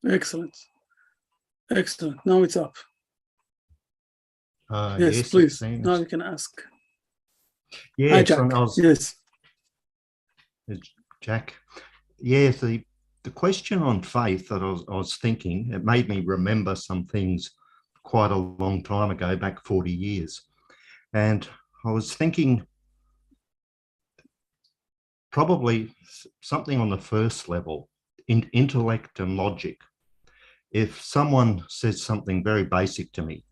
Excellent. Excellent. Now it's up. Yes, Yes, please. Now you can ask. Yes, Hi, Jack. Yes. Jack. Yes, the question on faith that I was thinking, it made me remember some things quite a long time ago, back 40 years. And I was thinking probably something on the first level, intellect and logic. If someone says something very basic to me,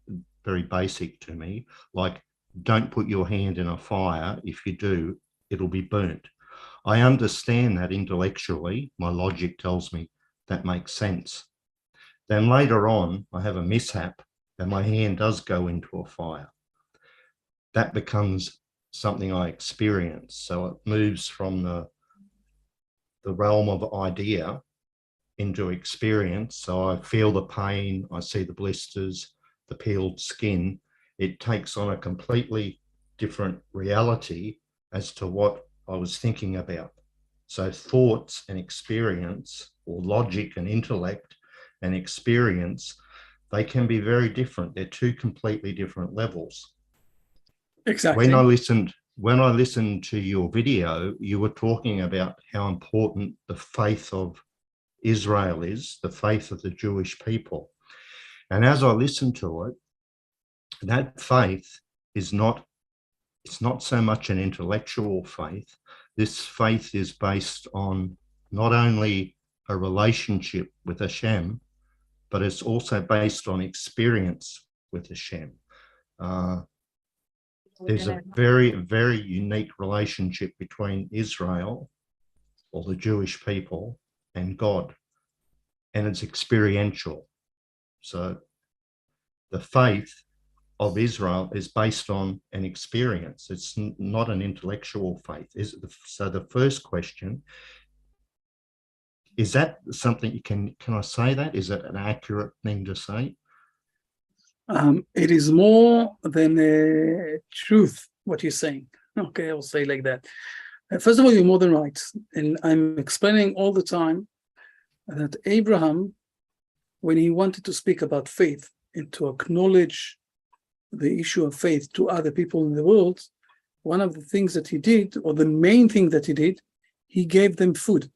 like don't put your hand in a fire. If you do, it'll be burnt. I understand that intellectually. My logic tells me that makes sense. Then later on, I have a mishap and my hand does go into a fire. That becomes something I experience. So it moves from the realm of idea into experience. So I feel the pain, I see the blisters, the peeled skin. It takes on a completely different reality as to what I was thinking about. So thoughts and experience, or logic and intellect and experience, they can be very different. They're two completely different levels. Exactly. When I listened to your video, you were talking about how important the faith of Israel is, the faith of the Jewish people. And as I listened to it, that faith is not, it's not so much an intellectual faith. This faith is based on not only a relationship with Hashem, but it's also based on experience with Hashem. There's a very, very unique relationship between Israel, or the Jewish people, and God, and it's experiential. So the faith of Israel is based on an experience. It's not an intellectual faith. So the first question, is that something, can I say that? Is that an accurate thing to say? It is more than truth, what you're saying. Okay, I'll say like that. First of all, you're more than right. And I'm explaining all the time that Abraham, when he wanted to speak about faith and to acknowledge the issue of faith to other people in the world, one of the things that he did, or the main thing that he did, he gave them food.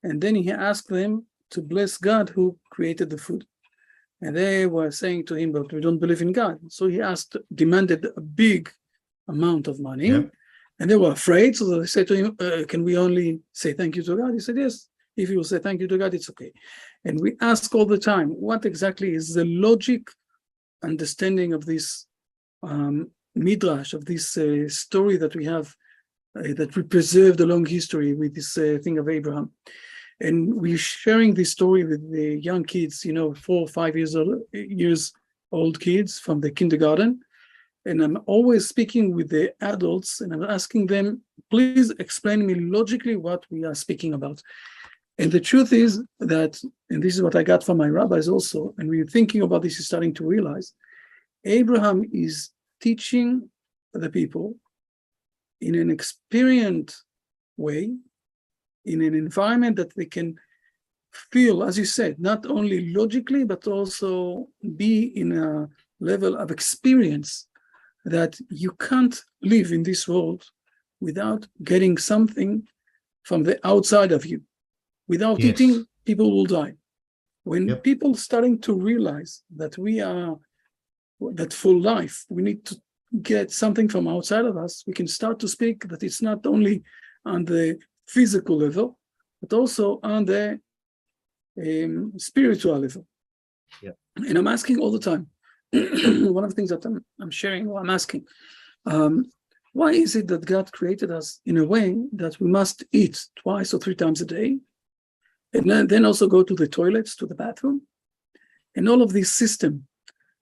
And then he asked them to bless God who created the food. And they were saying to him, but we don't believe in God. So he demanded a big amount of money. Yeah. And they were afraid. So they said to him, can we only say thank you to God? He said, yes, if you will say thank you to God, it's okay. And we ask all the time, what exactly is the logic understanding of this midrash, of this story that we have, that we preserved a long history with this thing of Abraham. And we're sharing this story with the young kids, 4 or 5 years old kids from the kindergarten. And I'm always speaking with the adults and I'm asking them, please explain me logically what we are speaking about. And the truth is that, and this is what I got from my rabbis also, and we're thinking about this, is starting to realize, Abraham is teaching the people in an experienced way, in an environment that they can feel, as you said, not only logically, but also be in a level of experience that you can't live in this world without getting something from the outside of you. Without eating, people will die. When people starting to realize that that for life, we need to get something from outside of us, we can start to speak that it's not only on the physical level, but also on the spiritual level. And I'm asking all the time, one of the things that I'm sharing, or I'm asking, why is it that God created us in a way that we must eat 2 or 3 times a day, and then also go to the toilets, to the bathroom, and all of this system?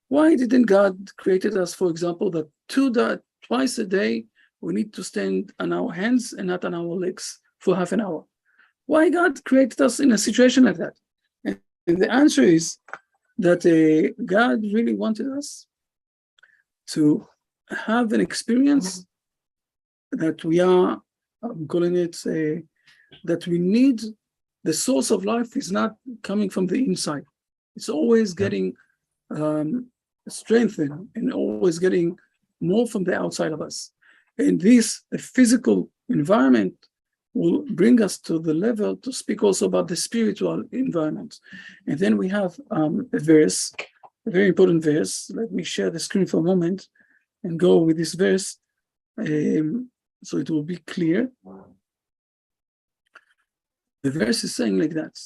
Why didn't God created us, for example, that twice a day we need to stand on our hands and not on our legs for half an hour? Why God created us in a situation like that? And the answer is that God really wanted us to have an experience that we are, I'm calling it, that we need the source of life is not coming from the inside. It's always getting strengthened and always getting more from the outside of us. And this, the physical environment, will bring us to the level to speak also about the spiritual environment. And then we have a verse, a very important verse. Let me share the screen for a moment and go with this verse so it will be clear. The verse is saying like that.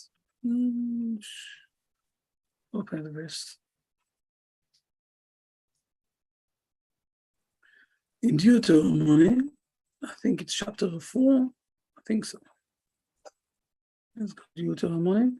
Open the verse. In Deuteronomy, I think it's chapter 4. I think so. Let's go to Deuteronomy.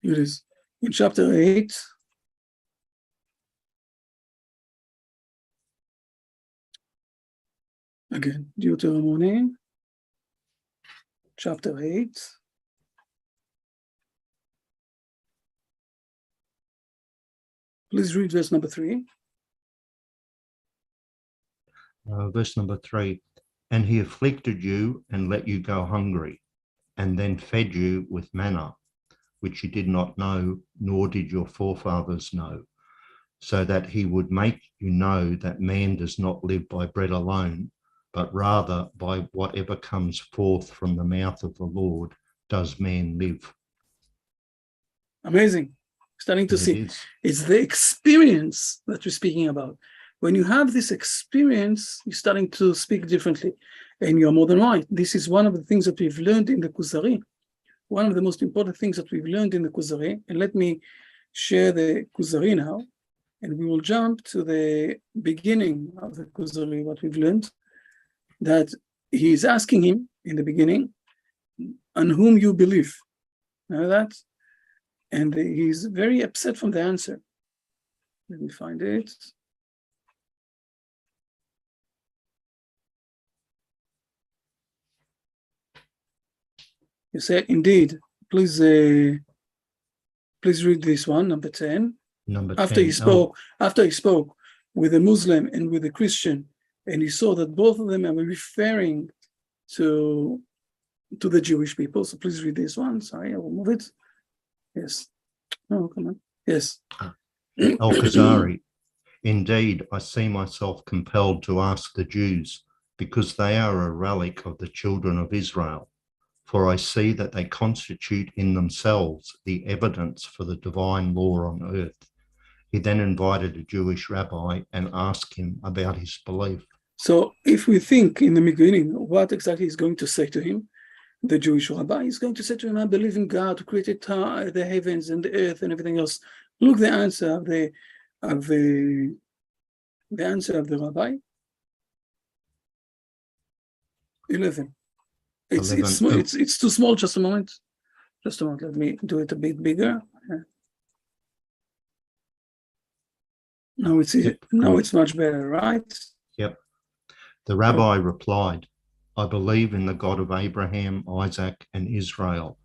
Here it is. In chapter 8, again, Deuteronomy, chapter 8. Please read verse number 3. Verse number 3. And he afflicted you and let you go hungry, and then fed you with manna, which you did not know, nor did your forefathers know, so that he would make you know that man does not live by bread alone, but rather by whatever comes forth from the mouth of the Lord does man live. Amazing. Starting to see. It's the experience that we're speaking about. When you have this experience, you're starting to speak differently. And you're more than right. This is one of the things that we've learned in the Kuzari. One of the most important things that we've learned in the Kuzari. And let me share the Kuzari now. And we will jump to the beginning of the Kuzari, what we've learned. That he's asking him in the beginning, on whom you believe. Know that? And he's very upset from the answer. Let me find it. You said, indeed, please read this one, number 10. Number 10. After he spoke with a Muslim and with a Christian, and he saw that both of them are referring to the Jewish people. So please read this one. Sorry, I will move it. Yes. Oh, come on. Yes. Kuzari, indeed, I see myself compelled to ask the Jews, because they are a relic of the children of Israel. For I see that they constitute in themselves the evidence for the divine law on earth. He then invited a Jewish rabbi and asked him about his belief. So if we think in the beginning, what exactly he's going to say to him, the Jewish rabbi is going to say to him, I believe in God who created the heavens and the earth and everything else. Look, the answer of the answer of the rabbi. 11. It's too small. Just a moment. Just a moment. Let me do it a bit bigger. Now it's much better, right? Yep. The rabbi replied, I believe in the God of Abraham, Isaac, and Israel,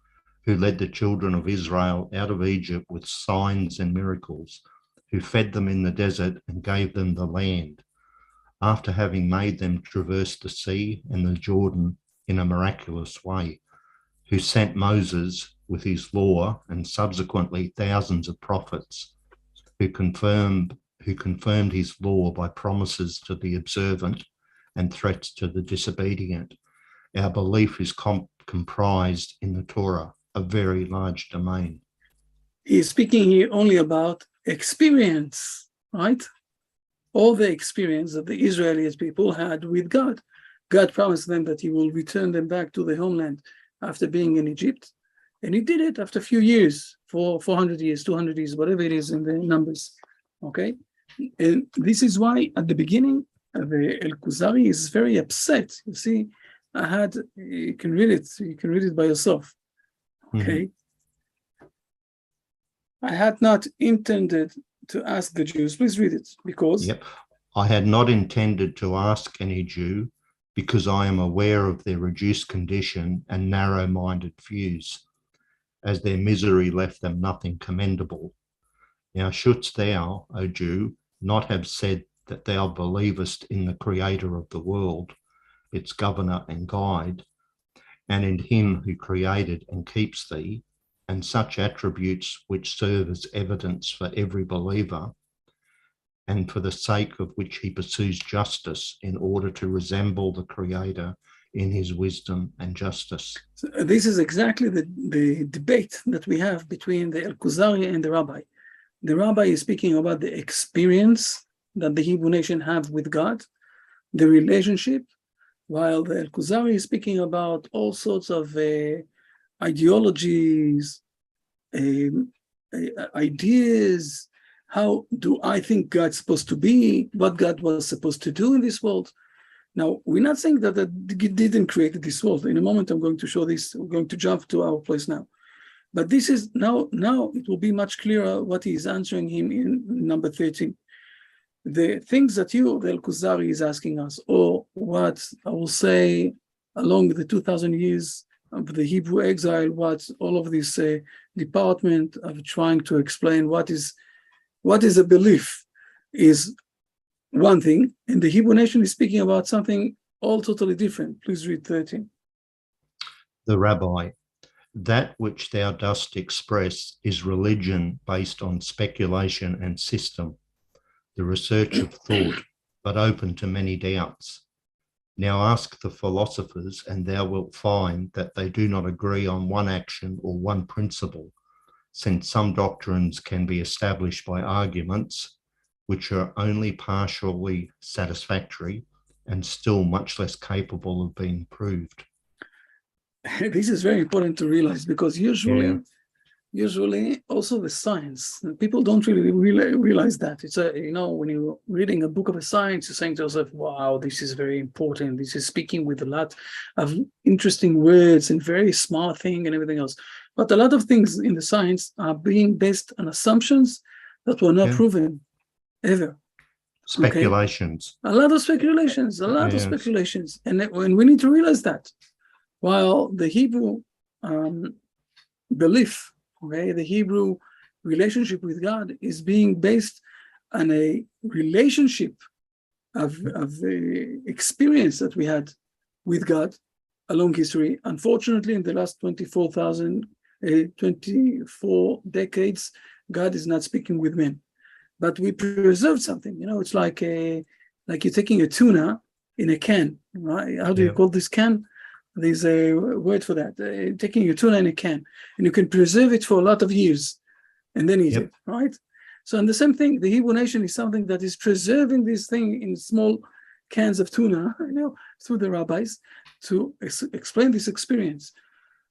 who led the children of Israel out of Egypt with signs and miracles, who fed them in the desert and gave them the land, after having made them traverse the sea and the Jordan in a miraculous way, who sent Moses with his law and subsequently thousands of prophets, who confirmed his law by promises to the observant and threats to the disobedient. Our belief is comprised in the Torah, a very large domain. He's speaking here only about experience, right? All the experience that the Israeli people had with God. God promised them that he will return them back to the homeland after being in Egypt. And he did it after a few years, for 400 years, 200 years, whatever it is in the numbers. Okay? And this is why at the beginning, the El Kuzari is very upset. You see, you can read it by yourself. Okay? Mm-hmm. I had not intended to ask the Jews. Please read it, because Yep. I had not intended to ask any Jew because I am aware of their reduced condition and narrow-minded views, as their misery left them nothing commendable. Now shouldst thou, O Jew, not have said that thou believest in the Creator of the world, its governor and guide, and in him who created and keeps thee, and such attributes which serve as evidence for every believer, and for the sake of which he pursues justice in order to resemble the Creator in his wisdom and justice. So this is exactly the debate that we have between the Kuzari and the rabbi. The rabbi is speaking about the experience that the Hebrew nation have with God, the relationship, while the Kuzari is speaking about all sorts of ideologies, ideas. How do I think God's supposed to be? What God was supposed to do in this world? Now, we're not saying that He didn't create this world. In a moment, I'm going to show this. We're going to jump to our place now. But this is now it will be much clearer what he is answering him in number 13. The things that you, the Kuzari, is asking us, or what I will say along the 2,000 years of the Hebrew exile, what all of this department of trying to explain what is a belief is one thing, and the Hebrew nation is speaking about something all totally different. Please read 13. The rabbi, that which thou dost express is religion based on speculation and system, the research of thought, but open to many doubts. Now ask the philosophers, and thou wilt find that they do not agree on one action or one principle, since some doctrines can be established by arguments which are only partially satisfactory and still much less capable of being proved. This is very important to realize, because usually also the science, people don't really realize that. It's when you're reading a book of a science, you're saying to yourself, wow, this is very important. This is speaking with a lot of interesting words and very smart thing and everything else. But a lot of things in the science are being based on assumptions that were not proven ever. Speculations. Okay? A lot of speculations, And we need to realize that. While the Hebrew belief, the Hebrew relationship with God is being based on a relationship of the experience that we had with God along history. Unfortunately, in the last 24 decades, God is not speaking with men. But we preserved something. It's like you're taking a tuna in a can, right? How do you call this can? There's a word for that. Taking a tuna in a can, and you can preserve it for a lot of years, and then eat it, right? So, and the same thing, the Hebrew nation is something that is preserving this thing in small cans of tuna, through the rabbis to explain this experience.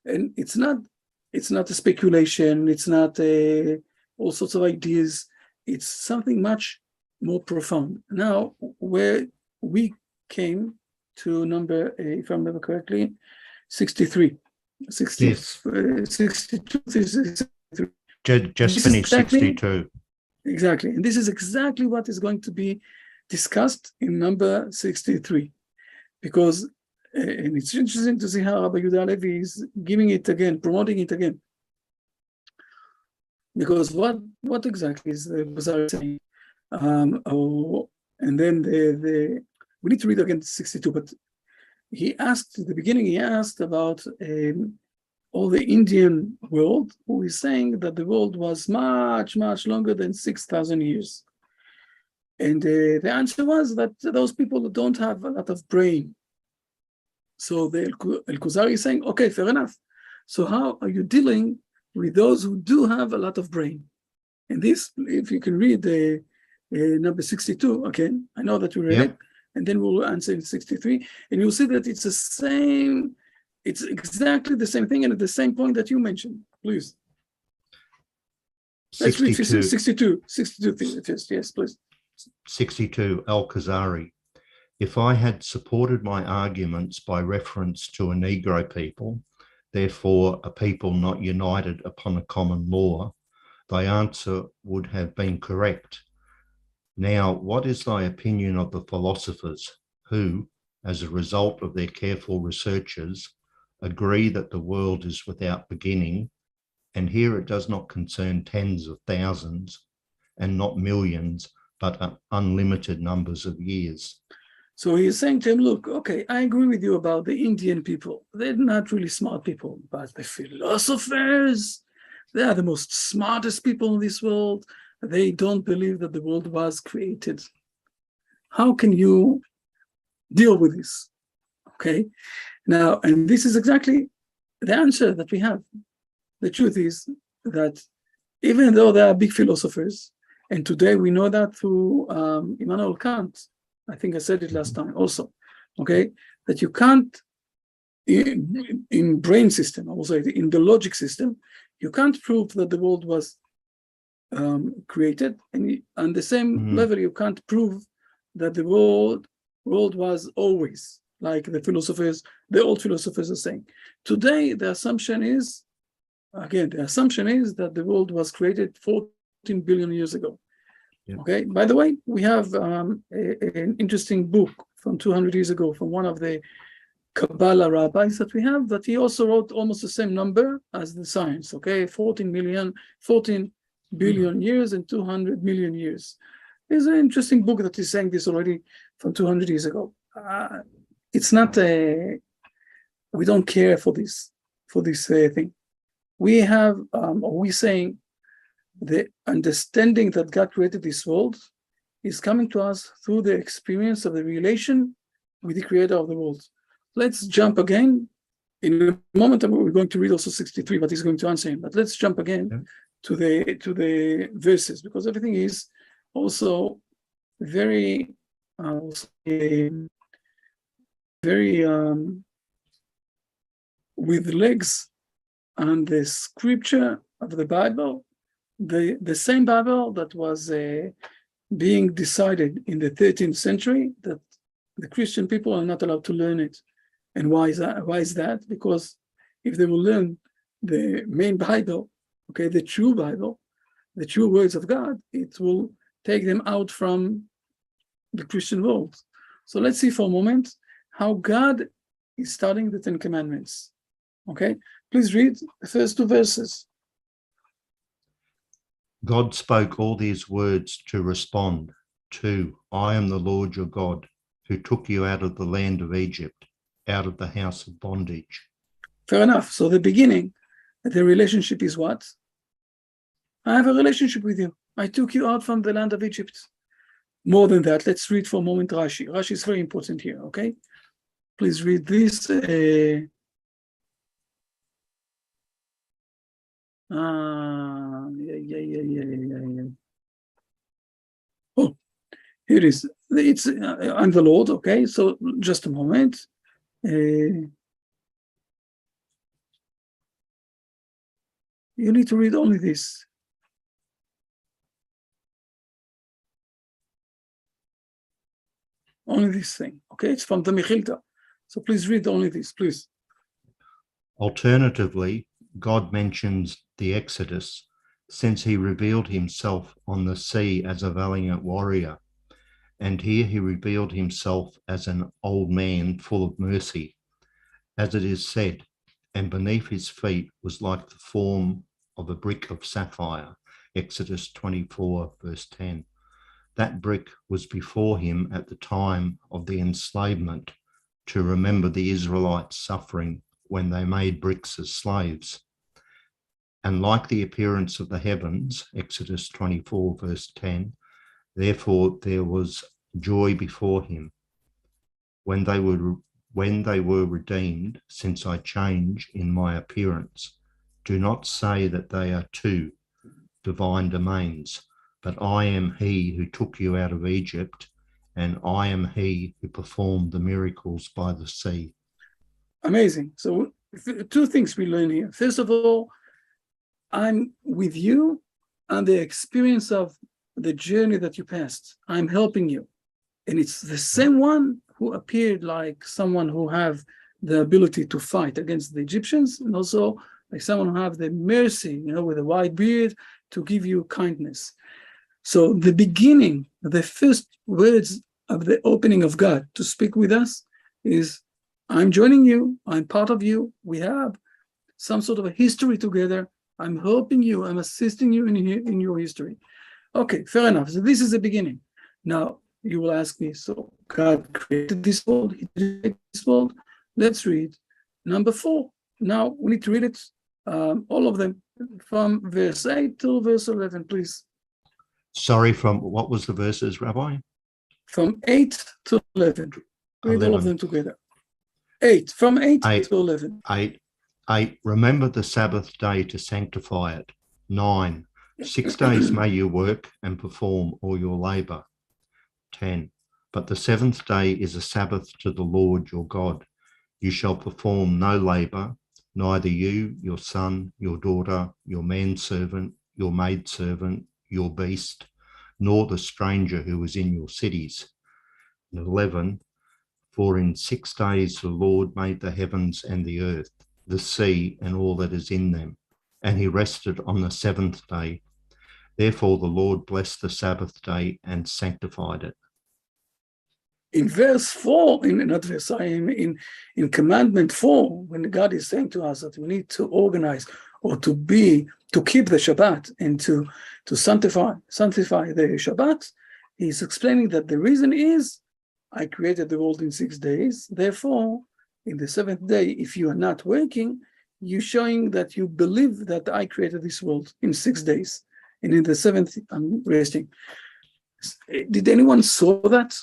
And it's not a speculation. It's not all sorts of ideas. It's something much more profound. Now, where we came to number, if I remember correctly, 63. 62, 63. Just finished 62. Exactly. And this is exactly what is going to be discussed in number 63. Because, and it's interesting to see how Rabbi Yehuda Levi is giving it again, promoting it again. Because what exactly is the Kuzari saying? And then we need to read again 62, but he asked at the beginning, he asked about all the Indian world, who is saying that the world was much, much longer than 6,000 years. And the answer was that those people don't have a lot of brain. So the Kuzari is saying, okay, fair enough. So how are you dealing with those who do have a lot of brain? And this, if you can read the number 62, okay, I know that you read it, and then we'll answer in 63, and you'll see that it's exactly the same thing and at the same point that you mentioned. Please. 62. 62 yes, please. 62, Al-Kuzari. If I had supported my arguments by reference to a Negro people, therefore a people not united upon a common law, thy answer would have been correct. Now, what is thy opinion of the philosophers who, as a result of their careful researches, agree that the world is without beginning, and here it does not concern tens of thousands and not millions, but unlimited numbers of years? So he's saying to him, look, okay, I agree with you about the Indian people. They're not really smart people, but the philosophers, they are the most smartest people in this world. They don't believe that the world was created. How can you deal with this? Okay. Now, and this is exactly the answer that we have. The truth is that even though there are big philosophers, and today we know that through Immanuel Kant, I think I said it last time also, okay, that you can't, in brain system, I will say, in the logic system, you can't prove that the world was created, and on the same level, you can't prove that the world was always, like the philosophers, the old philosophers are saying. Today, the assumption is, again, the assumption is that the world was created 14 billion years ago. Yeah. Okay. By the way, we have an interesting book from 200 years ago from one of the Kabbalah rabbis that we have, that he also wrote almost the same number as the science. Okay, 14 billion years and 200 million years. It's an interesting book that is saying this already from 200 years ago. It's not we don't care for this thing. We have, we saying, the understanding that God created this world is coming to us through the experience of the relation with the creator of the world. Let's jump again. In a moment, we're going to read also 63, but he's going to answer him. But let's jump again to the verses, because everything is also very, very with legs and the scripture of the Bible. The same Bible that was being decided in the 13th century, that the Christian people are not allowed to learn it. And why is that? Why is that? Because if they will learn the main Bible, okay, the true Bible, the true words of God, it will take them out from the Christian world. So let's see for a moment how God is starting the Ten Commandments. Okay, please read the first two verses. God spoke all these words to respond to, I am the Lord your God, who took you out of the land of Egypt, out of the house of bondage. Fair enough. So the beginning, the relationship is what? I have a relationship with you. I took you out from the land of Egypt. More than that, let's read for a moment Rashi. Rashi is very important here, okay? Please read this. Oh, here it is. It's I'm the Lord. Okay, so just a moment. You need to read only this. Only this thing. Okay, it's from the Mechilta. So please read only this, please. Alternatively, God mentions the Exodus, since he revealed himself on the sea as a valiant warrior. And here he revealed himself as an old man full of mercy. As it is said, and beneath his feet was like the form of a brick of sapphire. Exodus 24, verse 10. That brick was before him at the time of the enslavement, to remember the Israelites' suffering when they made bricks as slaves. And like the appearance of the heavens, Exodus 24, verse 10, therefore there was joy before him when they were redeemed, since I change in my appearance. Do not say that they are two divine domains, but I am he who took you out of Egypt, and I am he who performed the miracles by the sea. Amazing. So two things we learn here. First of all, I'm with you on the experience of the journey that you passed. I'm helping you. And it's the same one who appeared like someone who have the ability to fight against the Egyptians, and also like someone who have the mercy, with a white beard, to give you kindness. So the beginning, the first words of the opening of God to speak with us is, I'm joining you, I'm part of you, we have some sort of a history together, I'm helping you, I'm assisting you in your history. Okay, fair enough. So this is the beginning. Now, you will ask me, so God created this world, he created this world. Let's read number 4. Now, we need to read it, all of them, from verse 8 till verse 11, please. Sorry, from what was the verses, Rabbi? From 8 to 11. Read 11. all of them together. 8, from 8 to 11. 8. Remember the Sabbath day to sanctify it. 9. 6 days may you work and perform all your labor. 10. But the 7th day is a Sabbath to the Lord your God. You shall perform no labor, neither you, your son, your daughter, your manservant, your maidservant, your beast, nor the stranger who is in your cities. And 11. For in 6 days the Lord made the heavens and the earth, the sea and all that is in them, and he rested on the 7th day. Therefore the Lord blessed the Sabbath day and sanctified it. In verse 4, in commandment 4, when God is saying to us that we need to organize or to keep the Shabbat and to sanctify the Shabbat, he's explaining that the reason is, I created the world in 6 days, therefore, in the 7th day, if you are not working, you're showing that you believe that I created this world in 6 days, and in the 7th, I'm resting. Did anyone saw that?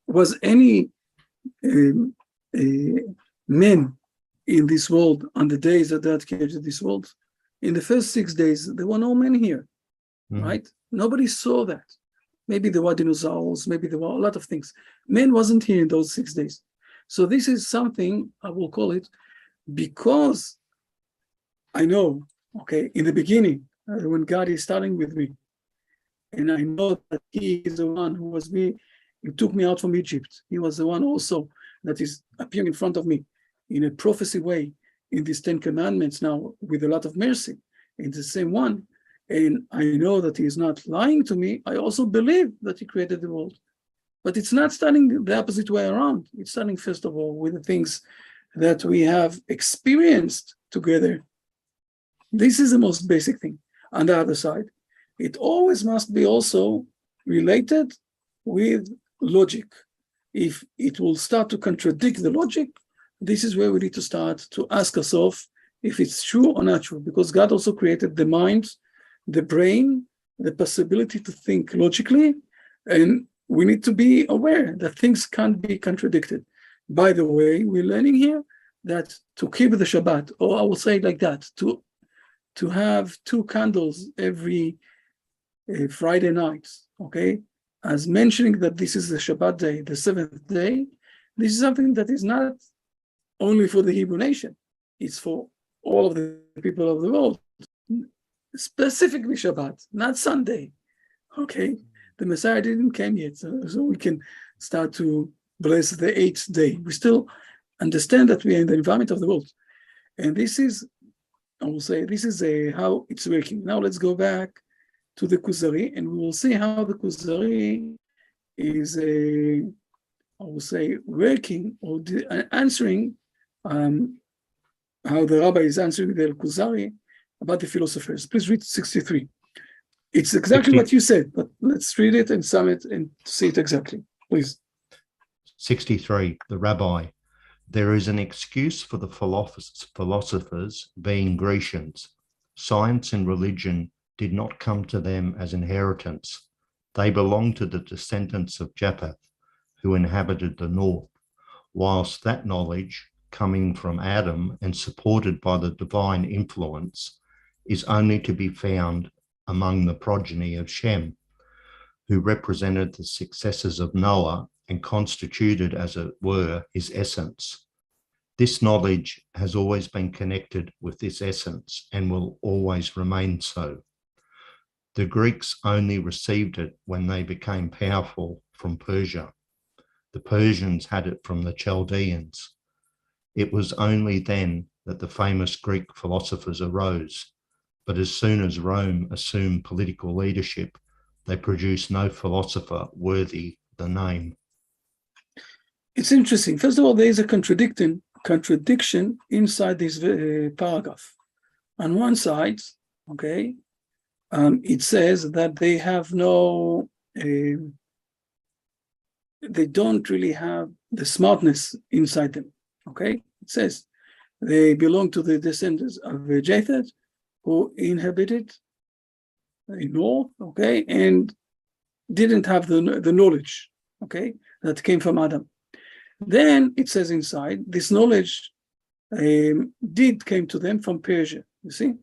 Was any men in this world on the days that God created this world? In the first 6 days, there were no men here, right? Nobody saw that. Maybe there were dinosaurs, maybe there were a lot of things. Man wasn't here in those 6 days. So this is something, I will call it, because I know, okay, in the beginning, when God is starting with me, and I know that he is the one who was me, he took me out from Egypt. He was the one also that is appearing in front of me in a prophecy way in these 10 commandments now with a lot of mercy. In the same one. And I know that he is not lying to me. I also believe that he created the world. But it's not starting the opposite way around. It's starting, first of all, with the things that we have experienced together. This is the most basic thing. On the other side, it always must be also related with logic. If it will start to contradict the logic, this is where we need to start to ask ourselves if it's true or not true, because God also created the mind, the brain, the possibility to think logically, and we need to be aware that things can't be contradicted. By the way, we're learning here that to keep the Shabbat, or I will say it like that, to have 2 candles every Friday night, okay, as mentioning that this is the Shabbat day, the 7th day, this is something that is not only for the Hebrew nation, it's for all of the people of the world, specifically Shabbat, not Sunday, okay? The Messiah didn't come yet, so we can start to bless the 8th day. We still understand that we are in the environment of the world. And this is, I will say, this is how it's working. Now let's go back to the Kuzari, and we will see how the Kuzari is, I will say, working or answering, how the rabbi is answering the Kuzari about the philosophers. Please read 63. It's exactly 60. what you said, but let's read it and sum it and see it exactly, please. 63. The rabbi. There is an excuse for the philosophers being Grecians. Science and religion did not come to them as inheritance. They belonged to the descendants of Japheth, who inhabited the north, whilst that knowledge, coming from Adam and supported by the divine influence, is only to be found among the progeny of Shem, who represented the successors of Noah and constituted, as it were, his essence. This knowledge has always been connected with this essence and will always remain so. The Greeks only received it when they became powerful from Persia. The Persians had it from the Chaldeans. It was only then that the famous Greek philosophers arose. but as soon as Rome assumed political leadership, they produced no philosopher worthy the name. It's interesting. First of all, there is a contradiction inside this paragraph. On one side, okay, it says that they have no, they don't really have the smartness inside them. Okay, it says they belong to the descendants of Japheth, who inhabited in north, okay, and didn't have the knowledge, okay, that came from Adam. Then it says inside, this knowledge did came to them from Persia. You see,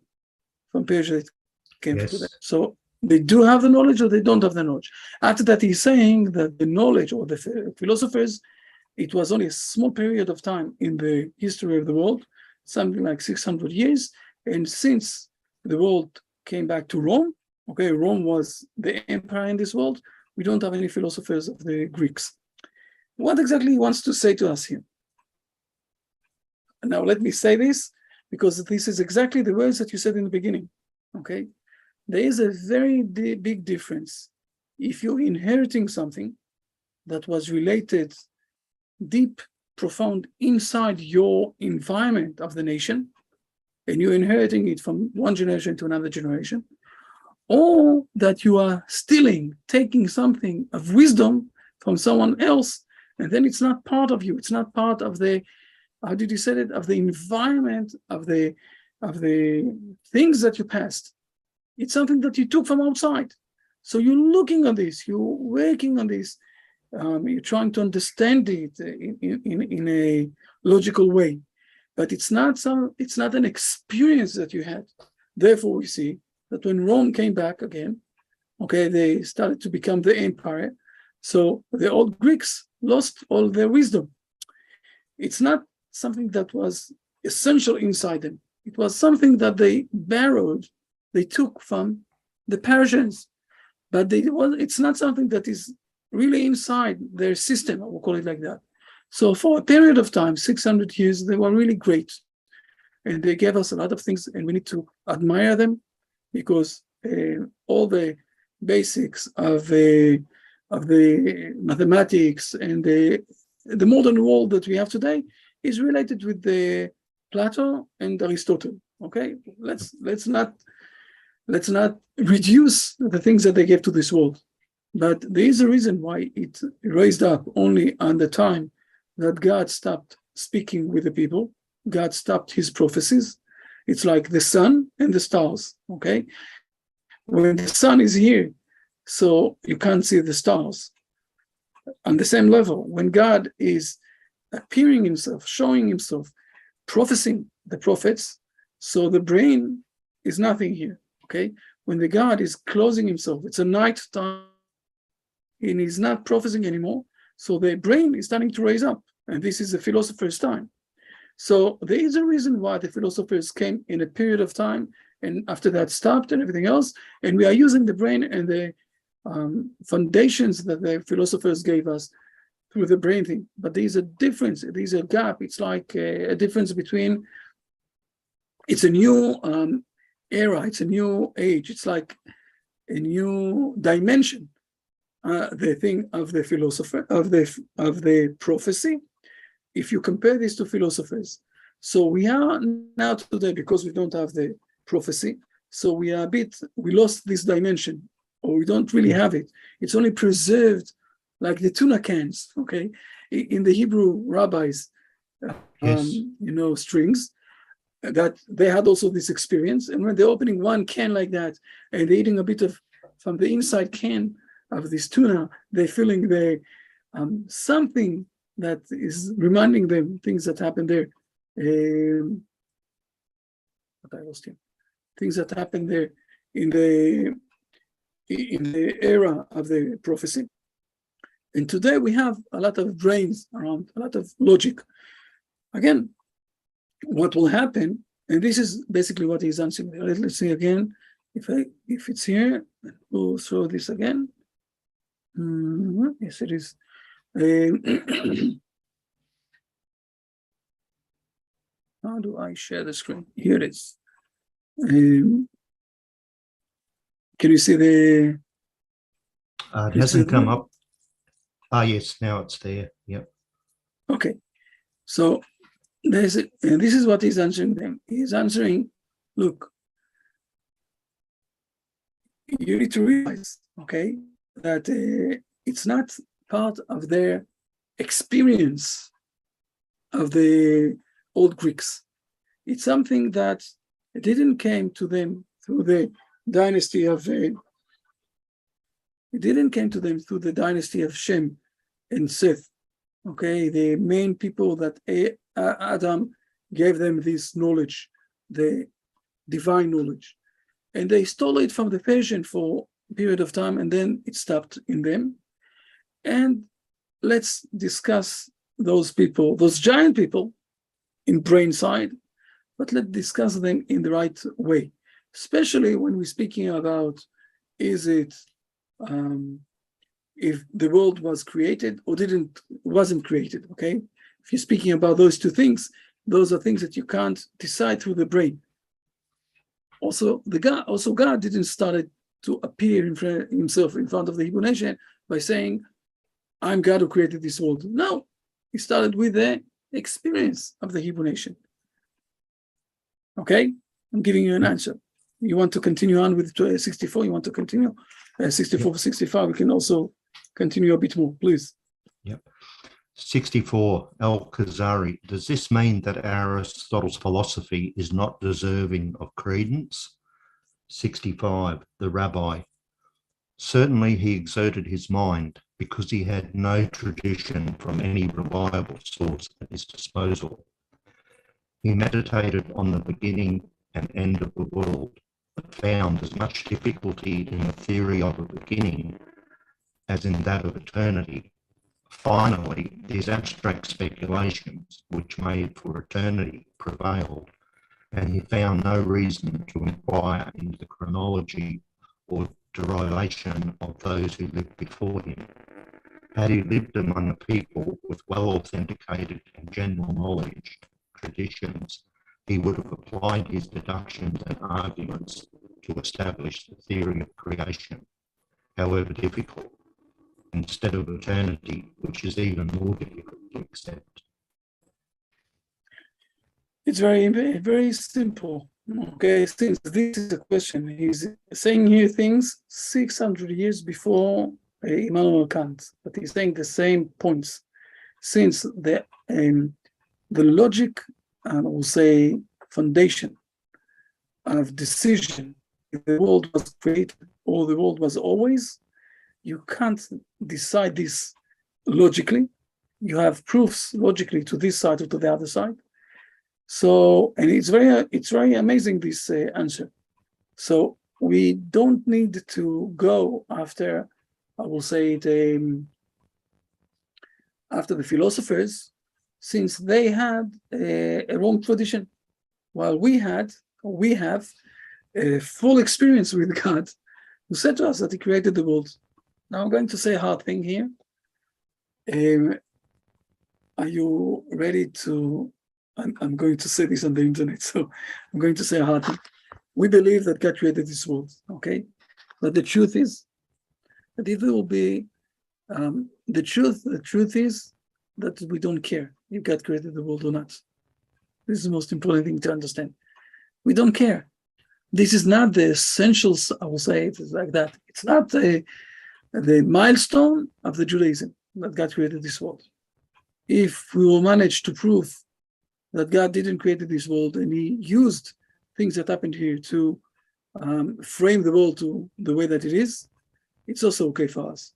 from Persia it came to them. So they do have the knowledge, or they don't have the knowledge. After that, he's saying that the knowledge, or the philosophers, it was only a small period of time in the history of the world, something like 600 years. And since the world came back to Rome, okay, Rome was the empire in this world, we don't have any philosophers of the Greeks. What exactly he wants to say to us here? Now, let me say this, because this is exactly the words that you said in the beginning, okay? There is a very big difference. If you're inheriting something that was related, deep, profound, inside your environment of the nation, and you're inheriting it from one generation to another generation, or that you are stealing, taking something of wisdom from someone else, and then it's not part of you, it's not part of the, how did you say it, of the environment, of the things that you passed. It's something that you took from outside. So you're looking at this, you're working on this, you're trying to understand it in a logical way, but it's not an experience that you had. Therefore, we see that when Rome came back again, okay, they started to become the empire. So the old Greeks lost all their wisdom. It's not something that was essential inside them. It was something that they borrowed, they took from the Persians, but it's not something that is really inside their system, I will call it like that. So for a period of time, 600 years, they were really great. And they gave us a lot of things, and we need to admire them, because all the basics of the mathematics and the modern world that we have today is related with the Plato and Aristotle. Okay, let's not reduce the things that they gave to this world. But there is a reason why it raised up only on the time that God stopped speaking with the people. God stopped his prophecies. It's like the sun and the stars, okay? When the sun is here, so you can't see the stars. On the same level, when God is appearing himself, showing himself, prophesying the prophets, so the brain is nothing here, okay? When the God is closing himself, it's a night time, and he's not prophesying anymore, so the brain is starting to raise up, and this is the philosopher's time. So there is a reason why the philosophers came in a period of time, and after that stopped and everything else, and we are using the brain and the foundations that the philosophers gave us through the brain thing. But there's a difference, there's a gap. It's like a difference between, it's a new era, it's a new age, it's like a new dimension. The thing of the philosopher, of the prophecy, if you compare this to philosophers. So we are now today, because we don't have the prophecy, so we lost this dimension, or we don't really have it. It's only preserved like the tuna cans, okay? In the Hebrew rabbis, strings, that they had also this experience. And when they're opening one can like that, and they're eating a bit of from the inside can of this tuna, they're feeling something that is reminding them things that happened there. But I lost him. Things that happened there in the era of the prophecy. And today we have a lot of brains around, a lot of logic. Again, what will happen, and this is basically what he's answering there. Let's see again, if it's here, we'll throw this again. Yes, it is. How do I share the screen? Here it is. Can you see the? It hasn't come up. Ah, yes, now it's there. Yep. Okay, so this is what he's answering them. He's answering, look, you need to realize, okay, that it's not part of their experience of the old Greeks. It's something that didn't came to them through the dynasty of Shem and Seth. Okay, the main people that Adam gave them this knowledge, the divine knowledge, and they stole it from the Persian for a period of time, and then it stopped in them. And let's discuss those people, those giant people in brain side, but let's discuss them in the right way, especially when we're speaking about, is it if the world was created or wasn't created, okay? If you're speaking about those two things, those are things that you can't decide through the brain. Also, God didn't start to appear himself in front of the Hebrew nation by saying, I'm God who created this world. No, he started with the experience of the Hebrew nation. Okay, I'm giving you an answer. You want to continue on with 64? You want to continue 64, 65? We can also continue a bit more, please. Yep. 64, Kuzari. Does this mean that Aristotle's philosophy is not deserving of credence? 65, the rabbi. Certainly he exerted his mind because he had no tradition from any reliable source at his disposal. He meditated on the beginning and end of the world, but found as much difficulty in the theory of a beginning as in that of eternity. Finally, these abstract speculations, which made for eternity, prevailed, and he found no reason to inquire into the chronology or derivation of those who lived before him. Had he lived among a people with well-authenticated and general knowledge, traditions, he would have applied his deductions and arguments to establish the theory of creation, however difficult, instead of eternity, which is even more difficult to accept. It's very, very simple. Okay, since this is a question, he's saying here things 600 years before Immanuel Kant, but he's saying the same points. Since the logic, I will say, foundation of decision, if the world was created or the world was always, you can't decide this logically. You have proofs logically to this side or to the other side. So, and it's very amazing, this answer. So we don't need to go after, I will say it, after the philosophers, since they had a wrong tradition, while we have a full experience with God, who said to us that he created the world. Now I'm going to say a hard thing here. Are you ready to? I'm going to say this on the internet, so I'm going to say a hard thing. We believe that God created this world, okay? But the truth is that if there will be the truth is that we don't care if God created the world or not. This is the most important thing to understand. We don't care. This is not the essentials, I will say it like that. It's not the milestone of the Judaism that God created this world. If we will manage to prove that God didn't create this world and he used things that happened here to frame the world to the way that it is, it's also okay for us.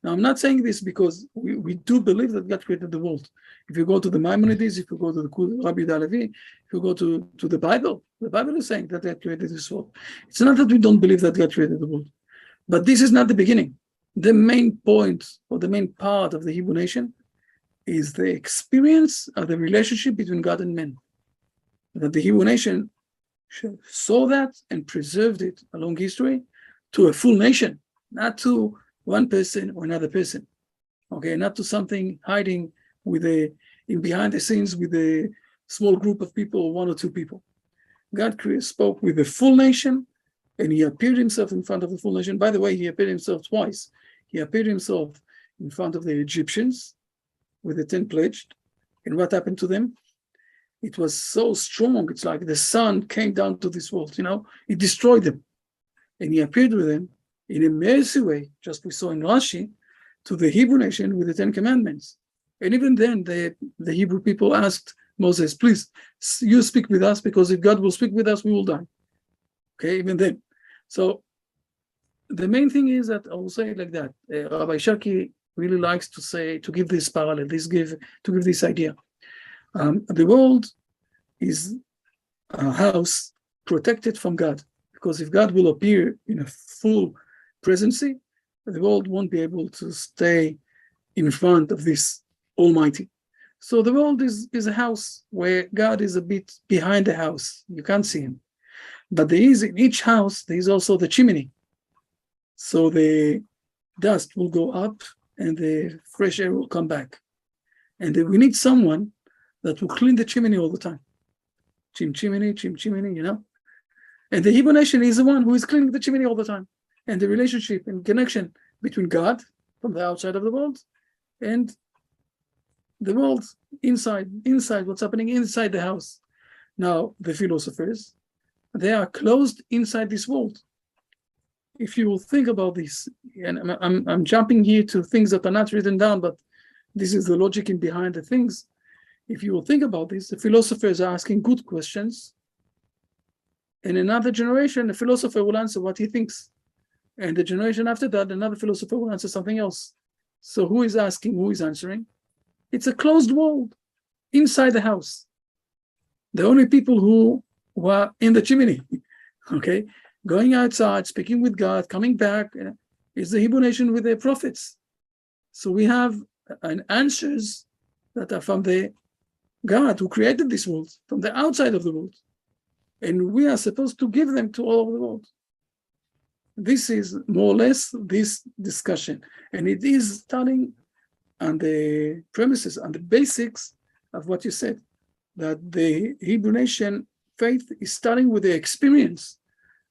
Now, I'm not saying this because we do believe that God created the world. If you go to the Maimonides, if you go to the Rabbi Dalevi, if you go to the Bible is saying that God created this world. It's not that we don't believe that God created the world, but this is not the beginning. The main point or the main part of the Hebrew nation is the experience of the relationship between God and men. That the Hebrew nation saw that and preserved it along history to a full nation, not to one person or another person. Okay, not to something hiding in behind the scenes with a small group of people, or one or two people. God spoke with the full nation And he appeared himself in front of the full nation. By the way, he appeared himself twice. He appeared himself in front of the Egyptians with the 10 pledged. And what happened to them? It was so strong. It's like the sun came down to this world, it destroyed them. And he appeared with them in a mercy way, just we saw in Rashi, to the Hebrew nation with the 10 commandments. And even then, the Hebrew people asked Moses, please, you speak with us, because if God will speak with us, we will die. Okay, even then. So the main thing is that I will say it like that. Rabbi Sharkey really likes to give this parallel, to give this idea. The world is a house protected from God, because if God will appear in a full presency, the world won't be able to stay in front of this Almighty. So the world is a house where God is a bit behind the house. You can't see him. But there is, in each house, there is also the chimney. So the dust will go up and the fresh air will come back. And we need someone that will clean the chimney all the time. Chimney, And the Hebrew nation is the one who is cleaning the chimney all the time. And the relationship and connection between God from the outside of the world and the world inside what's happening inside the house. Now, the philosophers, they are closed inside this world. If you will think about this, and I'm jumping here to things that are not written down, but this is the logic in behind the things. If you will think about this, the philosophers are asking good questions. In another generation, the philosopher will answer what he thinks. And the generation after that, another philosopher will answer something else. So who is asking, who is answering? It's a closed world inside the house. The only people who were in the chimney, okay, going outside, speaking with God, coming back, is the Hebrew nation with their prophets. So we have answers that are from the God who created this world, from the outside of the world. And we are supposed to give them to all over the world. This is more or less this discussion. And it is starting on the premises, on the basics of what you said, that the Hebrew nation faith is starting with the experience.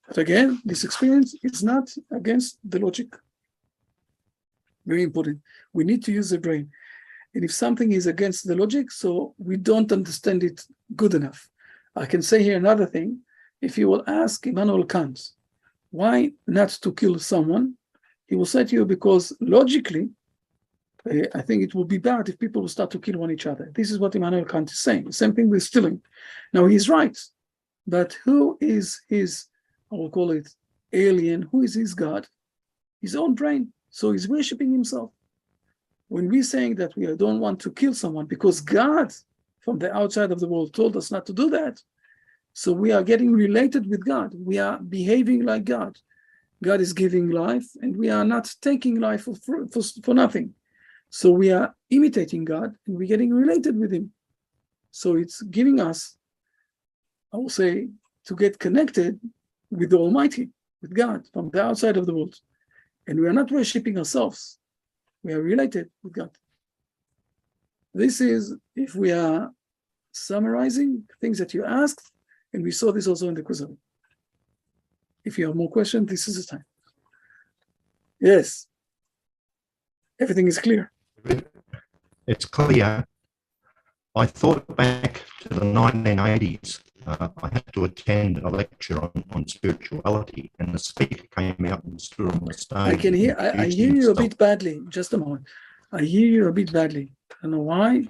But again, this experience is not against the logic. Very important. We need to use the brain. And if something is against the logic, so we don't understand it good enough. I can say here another thing. If you will ask Immanuel Kant, why not to kill someone? He will say to you, because logically, I think it will be bad if people will start to kill one each other. This is what Immanuel Kant is saying. Same thing with stealing. Now, he's right. But who is his, I will call it, alien? Who is his God? His own brain. So he's worshiping himself. When we're saying that we don't want to kill someone because God from the outside of the world told us not to do that, so we are getting related with God. We are behaving like God. God is giving life, and we are not taking life for nothing. So we are imitating God, and we're getting related with him. So it's giving us, I will say, to get connected with the Almighty, with God from the outside of the world. And we are not worshiping ourselves. We are related with God. This is, if we are summarizing things that you asked, and we saw this also in the Kuzari. If you have more questions, this is the time. Yes. Everything is clear. It's clear. I thought back to the 1980s. I had to attend a lecture on spirituality, and the speaker came out and stood on the stage. I can hear. I hear you a bit badly. Just a moment. I hear you a bit badly. I don't know why.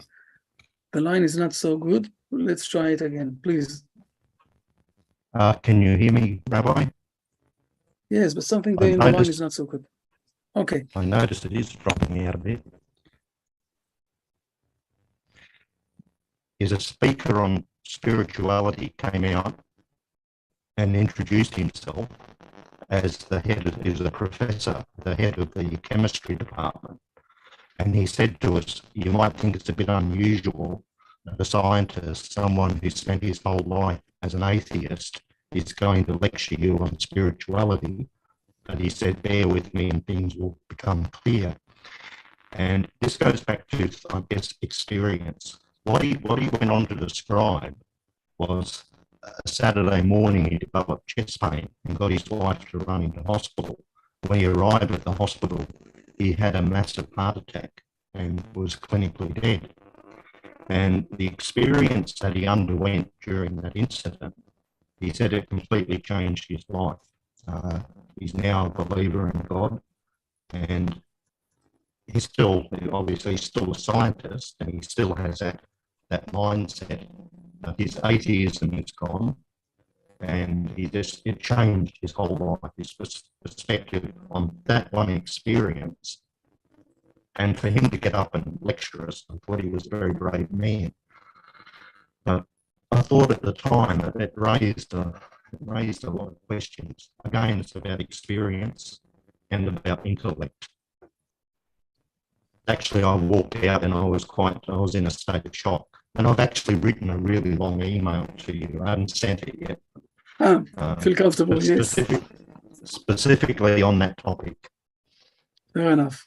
The line is not so good. Let's try it again, please. Can you hear me, Rabbi? Yes, but something there in the line is not so good. Okay. I noticed it is dropping out a bit. Is a speaker on spirituality came out and introduced himself as the professor, the head of the chemistry department. And he said to us, you might think it's a bit unusual that a scientist, someone who spent his whole life as an atheist, is going to lecture you on spirituality. But he said, bear with me and things will become clear. And this goes back to, I guess, experience. What he went on to describe was a Saturday morning, he developed chest pain and got his wife to run into hospital. When he arrived at the hospital, he had a massive heart attack and was clinically dead. And the experience that he underwent during that incident, he said it completely changed his life. He's now a believer in God, and he's still, obviously, he's still a scientist, and he still has that mindset. But his atheism is gone, and it changed his whole life, his perspective on that one experience. And for him to get up and lecture us, I thought he was a very brave man. But I thought at the time that it raised a lot of questions. Again, it's about experience and about intellect. Actually, I walked out and I was in a state of shock. And I've actually written a really long email to you. I haven't sent it yet. Feel comfortable, yes. Specifically on that topic. Fair enough.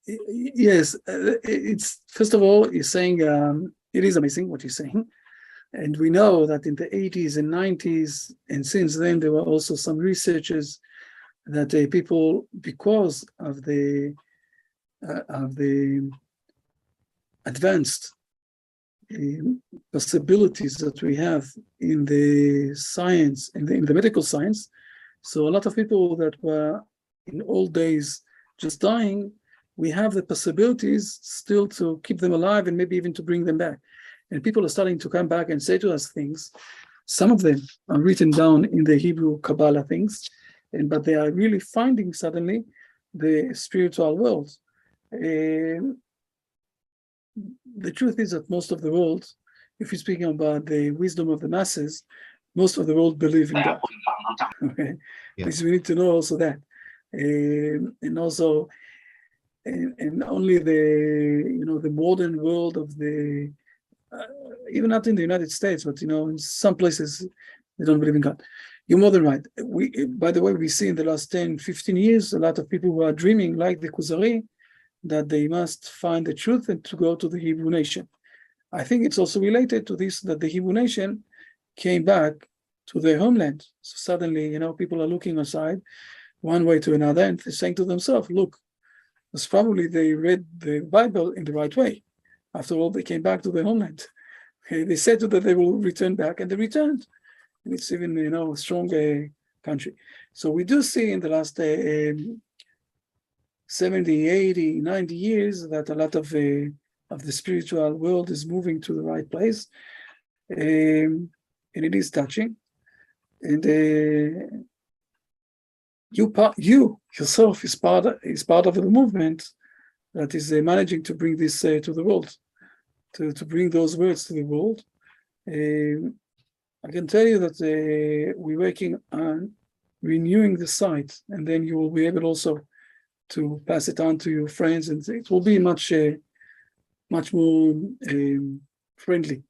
Yes, it's, first of all, you're saying it is amazing what you're saying. And we know that in the 80s and 90s, and since then, there were also some researchers that people, because of the advanced possibilities that we have in the science, in the medical science, so a lot of people that were in old days just dying, we have the possibilities still to keep them alive and maybe even to bring them back. And people are starting to come back and say to us things. Some of them are written down in the Hebrew Kabbalah things, but they are really finding suddenly the spiritual world. The truth is that most of the world, if you're speaking about the wisdom of the masses, most of the world believe in God. Okay, Yeah. Because we need to know also that, and also, and only the modern world of the even not in the United States, but in some places they don't believe in God. You're more than right. By the way, we see in the last 10, 15 years, a lot of people who are dreaming, like the Kuzari, that they must find the truth and to go to the Hebrew nation. I think it's also related to this, that the Hebrew nation came back to their homeland. So suddenly, people are looking aside one way to another and they're saying to themselves, look, it's probably they read the Bible in the right way. After all, they came back to their homeland. Okay, they said that they will return back, and they returned. And it's even, a strong country. So we do see in the last 70, 80, 90 years that a lot of the spiritual world is moving to the right place. And it is touching. And you yourself is part of the movement that is managing to bring this to the world, to bring those words to the world. I can tell you that we're working on renewing the site, and then you will be able also to pass it on to your friends, and it will be much more friendly,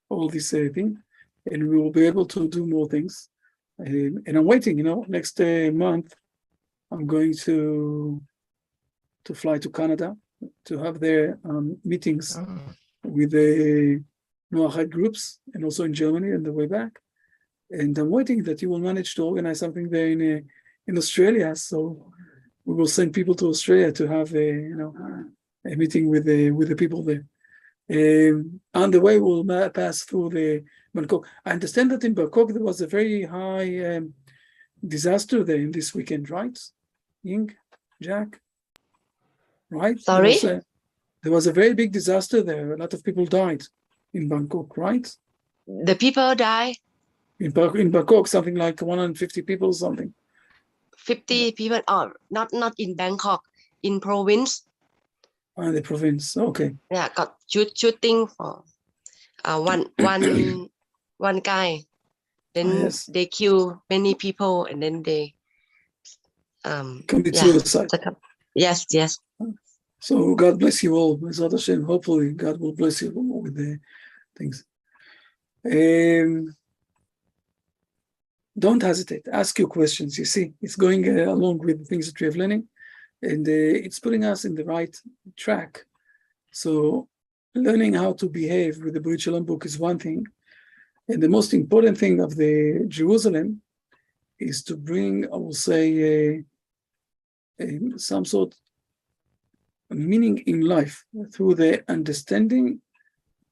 all this thing, and we will be able to do more things. And I'm waiting, next month, I'm going to fly to Canada to have their meetings with the Noahide groups, and also in Germany on the way back. And I'm waiting that you will manage to organize something there in Australia. So we will send people to Australia to have a meeting with the people there. On the way, we'll pass through the Bangkok. I understand that in Bangkok there was a very high disaster there in this weekend, right? Ying, Jack, right? Sorry? There was a very big disaster there. A lot of people died in Bangkok, right? The people die, In Bangkok, something like 150 people or something. 50 people, not in Bangkok, in province. The province, okay. Yeah, got shooting for one guy. Then Yes. they kill many people, and then they Commit suicide. Yes. So God bless you all. Bezrat Hashem. Hopefully God will bless you all with the things. Don't hesitate. Ask your questions. You see, it's going along with the things that we have learning, and it's putting us in the right track. So learning how to behave with the Brit Shalom book is one thing. And the most important thing of the Jerusalem is to bring, I will say, some sort of meaning in life through the understanding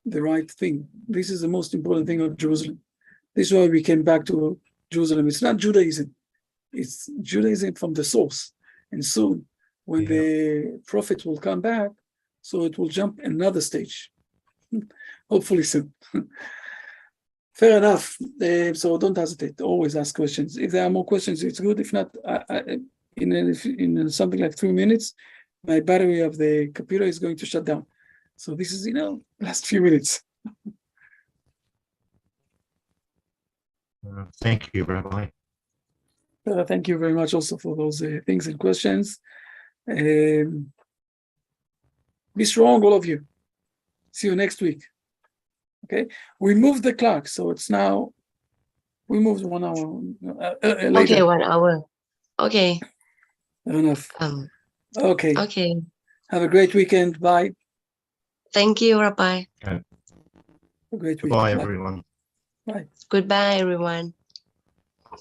the right thing. This is the most important thing of Jerusalem. This is why we came back to Jerusalem. It's not Judaism. It's Judaism from the source. And soon, when the prophet will come back, so it will jump another stage. Hopefully soon. Fair enough. So don't hesitate. Always ask questions. If there are more questions, it's good. If not, in something like 3 minutes, my battery of the computer is going to shut down. So this is, last few minutes. Thank you, Rabbi. Thank you very much also for those things and questions. Be strong, all of you. See you next week. Okay, we moved the clock, so it's now, we moved 1 hour later. Okay, 1 hour. Okay. Fair enough. Okay. Okay. Have a great weekend. Bye. Thank you, Rabbi. Okay. A great week. Goodbye, everyone. Bye. Goodbye, everyone.